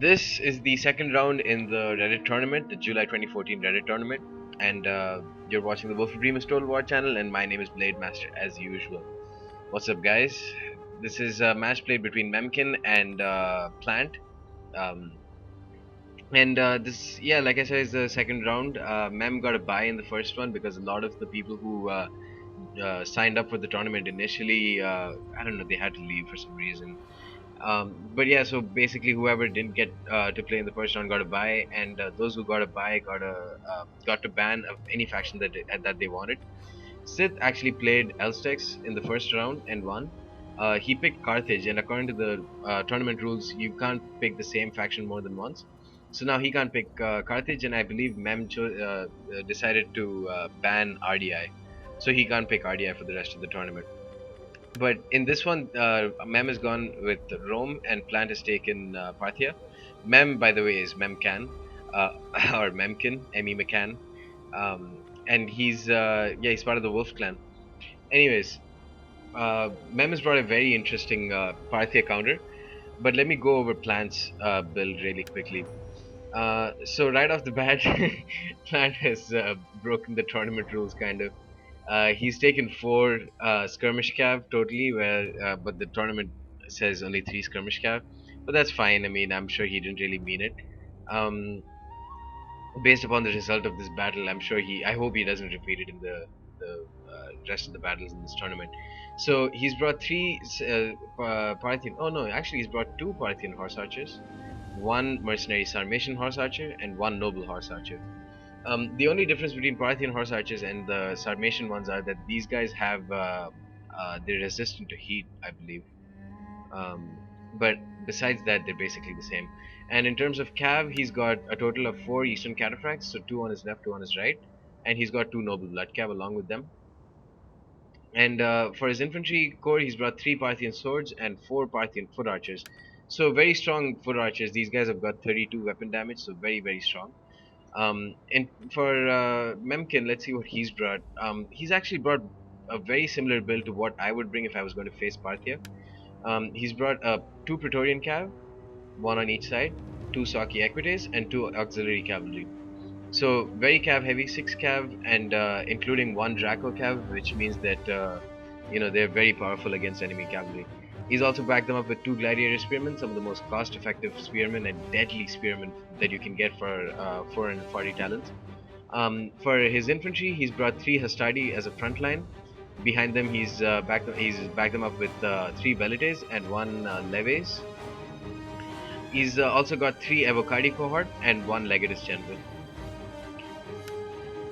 This is the second round in the Reddit tournament, the July 2014 Reddit tournament, and you're watching the Wolf of Dream Stolen War channel, and my name is Blade Master as usual. What's up, guys? This is a match played between Memccann and Plant. Um, and this, yeah, like I said, is the second round. Mem got a bye in the first one because a lot of the people who signed up for the tournament initially, I don't know, they had to leave for some reason. But yeah, so basically, whoever didn't get to play in the first round got a bye, and those who got a bye got to ban of any faction that they wanted. Sith actually played Elstex in the first round and won. He picked Carthage, and according to the tournament rules, you can't pick the same faction more than once. So now he can't pick Carthage, and I believe decided to ban RDI, so he can't pick RDI for the rest of the tournament. But in this one, Mem has gone with Rome, and Plant has taken Parthia. Mem, by the way, is Memccann, or Memkin, M.E. McCann, and he's part of the Wolf clan. Anyways, Mem has brought a very interesting Parthia counter, but let me go over Plant's build really quickly. So right off the bat, Plant has broken the tournament rules kind of. He's taken four skirmish cav totally, but the tournament says only three skirmish cav. But that's fine. I mean, I'm sure he didn't really mean it. Um, Based upon the result of this battle, I'm sure I hope he doesn't repeat it in the rest of the battles in this tournament. So he's brought three Parthian. Oh no, actually he's brought two Parthian horse archers, one mercenary Sarmatian horse archer, and one noble horse archer. The only difference between Parthian horse archers and the Sarmatian ones are that these guys have they're resistant to heat, I believe. Um, but besides that, they're basically the same. And in terms of Cav, he's got a total of four Eastern Cataphracts, so two on his left, two on his right, and he's got two Noble Blood Cav along with them. And for his infantry corps, he's brought three Parthian swords and four Parthian foot archers. So very strong foot archers. These guys have got 32 weapon damage, so very very strong. And for Memccann, let's see what he's brought. He's actually brought a very similar build to what I would bring if I was going to face Parthia. He's brought two Praetorian Cav, one on each side, two Saki Equites, and two auxiliary cavalry. So very cav heavy, six cav, and including one Draco cav, which means that they're very powerful against enemy cavalry. He's also backed them up with two gladiator spearmen, some of the most cost-effective spearmen and deadly spearmen that you can get for 440 talents. For his infantry, he's brought three Hastadi as a front line. Behind them, he's backed them up with three Velites and one Leves. He's also got three Evocati cohort and one Legatus general.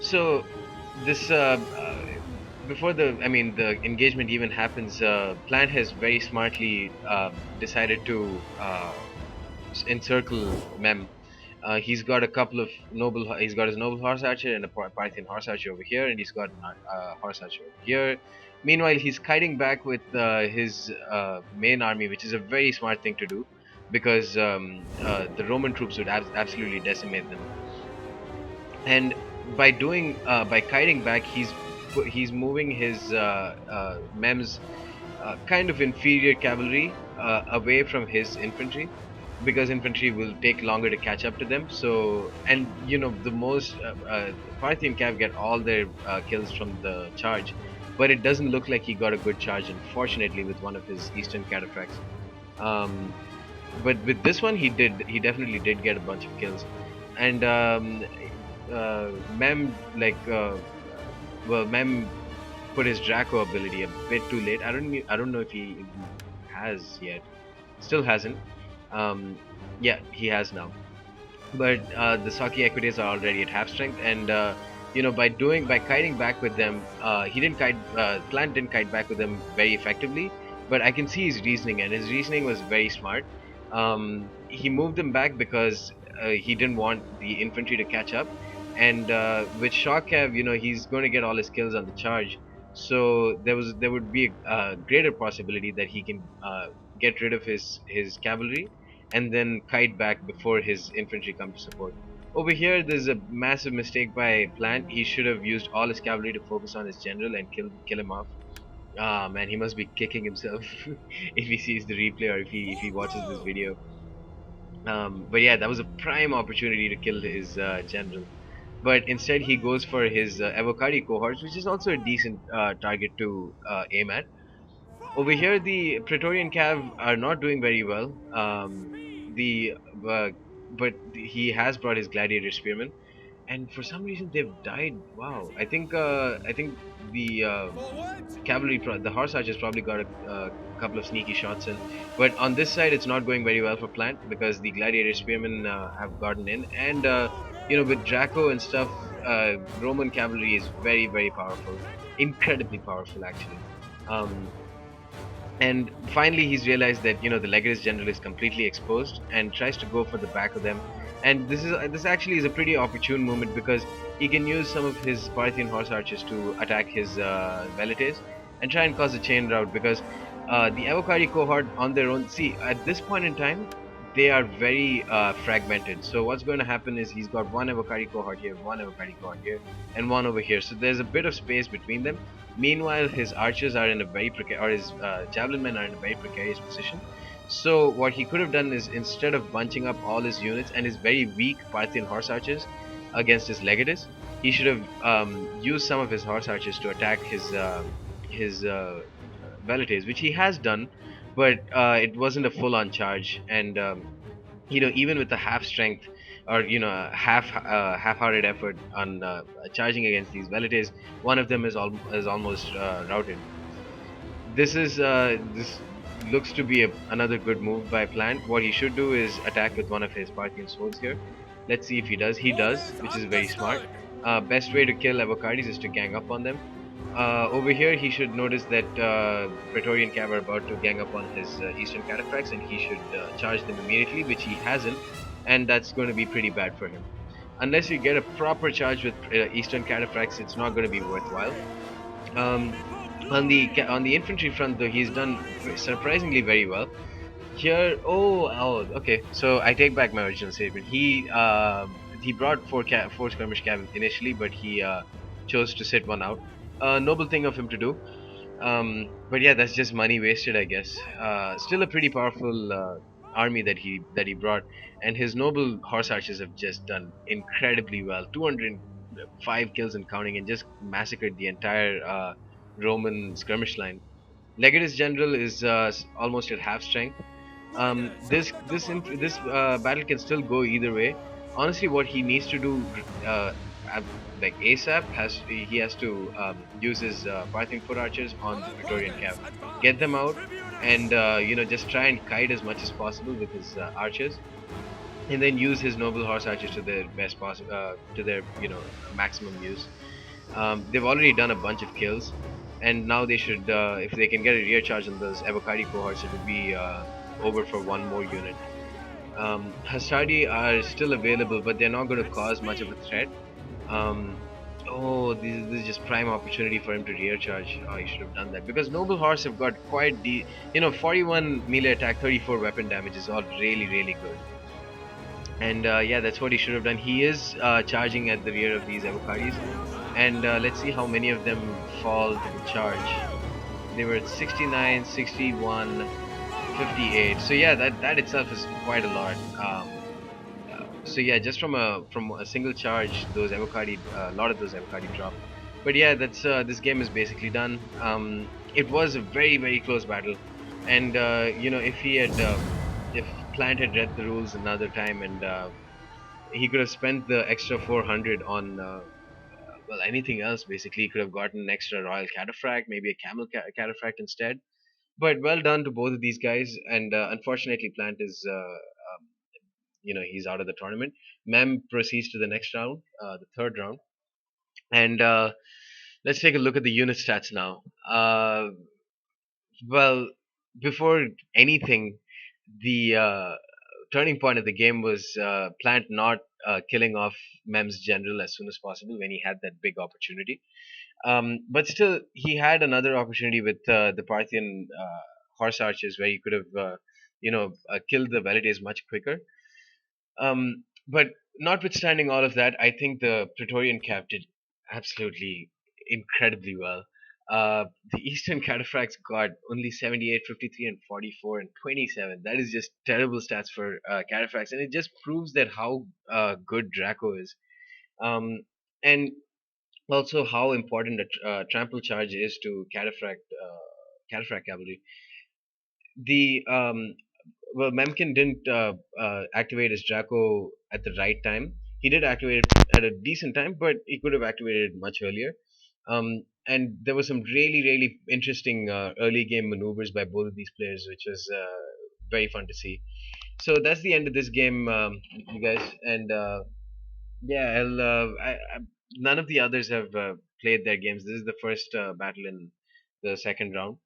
So this before the engagement even happens, Plant has very smartly decided to encircle Mem. He's got a couple of noble. He's got his noble horse archer and a Parthian horse archer over here, and he's got a horse archer over here. Meanwhile, he's kiting back with his main army, which is a very smart thing to do, because the Roman troops would absolutely decimate them. And by kiting back, he's moving his Mem's kind of inferior cavalry away from his infantry, because infantry will take longer to catch up to them. So, and the most Parthian cav get all their kills from the charge, but it doesn't look like he got a good charge, unfortunately, with one of his Eastern cataphracts. Um, but with this one, he definitely did get a bunch of kills. And Mem Mem put his Draco ability a bit too late. I don't know if he has yet. Still hasn't. Yeah, he has now. But the Saki Equities are already at half strength, and by kiting back with them, he didn't kite. Plant didn't kite back with them very effectively. But I can see his reasoning, and his reasoning was very smart. He moved them back because he didn't want the infantry to catch up, and with Shock Cav, he's going to get all his kills on the charge. So there would be a greater possibility that he can get rid of his cavalry and then kite back before his infantry come to support. Over here, there's a massive mistake by Plant. He should have used all his cavalry to focus on his general and kill him off. Ah man, he must be kicking himself if he sees the replay or if he watches this video. But yeah, that was a prime opportunity to kill his general. But instead, he goes for his Evocati cohorts, which is also a decent target to aim at. Over here, the Praetorian Cav are not doing very well. The uh, but he has brought his gladiator spearmen, and for some reason they've died. Wow, I think the the horse archers probably got a couple of sneaky shots in, but on this side it's not going very well for Plant because the gladiator spearmen have gotten in, and with Draco and stuff, Roman cavalry is very very powerful, incredibly powerful actually. Um, and finally he's realized that the Legatus general is completely exposed and tries to go for the back of them. And this actually is a pretty opportune moment because he can use some of his Parthian horse archers to attack his velites and try and cause a chain rout, because the Avocari cohort on their own, see, at this point in time they are very fragmented. So what's going to happen is he's got one Avocari cohort here, one Avocari cohort here, and one over here, so there's a bit of space between them. Meanwhile, his archers are in a very precarious, or his javelin men are in a very precarious position. So what he could have done is, instead of bunching up all his units and his very weak Parthian horse archers against his legatus, he should have used some of his horse archers to attack his velites, which he has done, but it wasn't a full-on charge. And even with a half strength, or a half-hearted effort on charging against these velites, one of them is almost routed. This looks to be another good move by Plant. What he should do is attack with one of his Parthian swords here. Let's see if he does. He does, which is very smart. Best way to kill Avocardis is to gang up on them. Over here, he should notice that Praetorian Cav are about to gang up on his Eastern Cataphracts, and he should charge them immediately, which he hasn't, and that's going to be pretty bad for him. Unless you get a proper charge with Eastern Cataphracts, it's not going to be worthwhile. Um, on the infantry front, though, he's done surprisingly very well. Here, okay. So I take back my original statement. He brought four skirmish cav initially, but he chose to sit one out. Noble thing of him to do. But yeah, that's just money wasted, I guess. Still a pretty powerful army that he brought, and his noble horse archers have just done incredibly well. 205 kills and counting, and just massacred the entire Roman skirmish line. Legatus general is almost at half strength. This battle can still go either way. Honestly, what he needs to do, uh, like ASAP, he has to use his Parthian foot archers on the Praetorian Cav, get them out, and just try and kite as much as possible with his archers, and then use his noble horse archers to their best possible, to their maximum use. They've already done a bunch of kills, and now they should, if they can get a rear charge on those Evocati cohorts, it would be over for one more unit. Hastadi are still available, but they're not going to cause much of a threat. Um, this is just prime opportunity for him to rear charge. Oh, he should have done that, because Noble Horse have got quite 41 melee attack, 34 weapon damage is all really really good. And yeah, that's what he should have done. He is charging at the rear of these Evocadis, and let's see how many of them fall to the charge. They were at 69, 61, 58. So yeah, that itself is quite a lot. So yeah, just from a single charge, those Evocati, a lot of those Evocati drop. But yeah, that's this game is basically done. It was a very very close battle, and if Plant had read the rules another time, and he could have spent the extra 400 on well, anything else. Basically, he could have gotten an extra Royal Cataphract, maybe a Camel Cataphract instead. But well done to both of these guys, and unfortunately, Plant is he's out of the tournament. Mem proceeds to the next round, the third round, and let's take a look at the unit stats now. Well, before anything, the turning point of the game was Plant not killing off Mem's general as soon as possible when he had that big opportunity. But still, he had another opportunity with the Parthian horse archers, where he could have, killed the velites much quicker. But notwithstanding all of that, I think the Praetorian Cap did absolutely incredibly well. The Eastern Cataphracts got only 78, 53, and 44 and 27. That is just terrible stats for Cataphracts, and it just proves that how good Draco is. And also how important a trample charge is to Cataphract cavalry. The Well, Memccann didn't activate his Draco at the right time. He did activate it at a decent time, but he could have activated it much earlier. And there were some really, really interesting early game maneuvers by both of these players, which was very fun to see. So that's the end of this game, you guys. And yeah, none of the others have played their games. This is the first battle in the second round,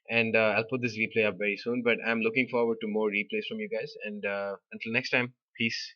and I'll put this replay up very soon. But I'm looking forward to more replays from you guys. And until next time, peace.